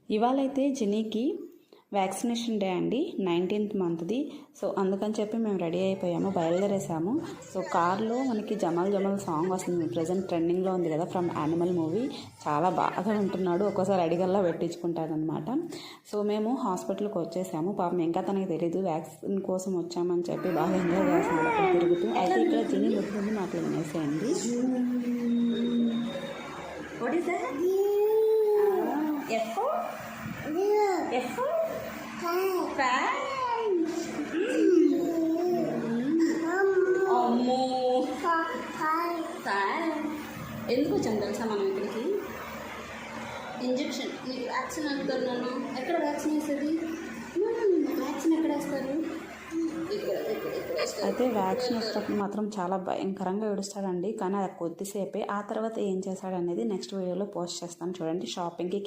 ఇవాళైతే జినీకి vaccination day అండి, 19th మంత్ది. So అందుకని చెప్పి మేము రెడీ అయిపోయాము, బయలుదేరేసాము. సో కార్లో మనకి జమల్ జమల్ సాంగ్ వస్తుంది, ప్రజెంట్ ట్రెండింగ్లో ఉంది కదా, ఫ్రమ్ యానిమల్ మూవీ. చాలా బాగా వింటున్నాడు, ఒక్కోసారి అడిగల్లా పెట్టించుకుంటాడనమాట. సో మేము హాస్పిటల్కి వచ్చేసాము. పాపం ఇంకా తనకి తెలీదు వ్యాక్సిన్ కోసం వచ్చామని చెప్పి బాగా ఎంజాయ్ చేస్తున్నాడు అక్కడ తిరుగుతూ. అయితే ఇక్కడ జినీ ముందు మాటలు వినేసేయండి. ఎందుకు వచ్చాను తెలుసా మనం ఇక్కడికి? ఇంజెక్షన్, నీకు వ్యాక్సిన్ అంటున్నాను. ఎక్కడ వ్యాక్సిన్ వేసేది? వ్యాక్సిన్ ఎక్కడ వేస్తారు? అయితే వ్యాక్సిన్ వేసేటప్పుడు మాత్రం చాలా భయంకరంగా ఏడుస్తాడండి, కానీ అది కొద్దిసేపే. ఆ తర్వాత ఏం చేశాడనేది నెక్స్ట్ వీడియోలో పోస్ట్ చేస్తాను చూడండి. షాపింగ్కి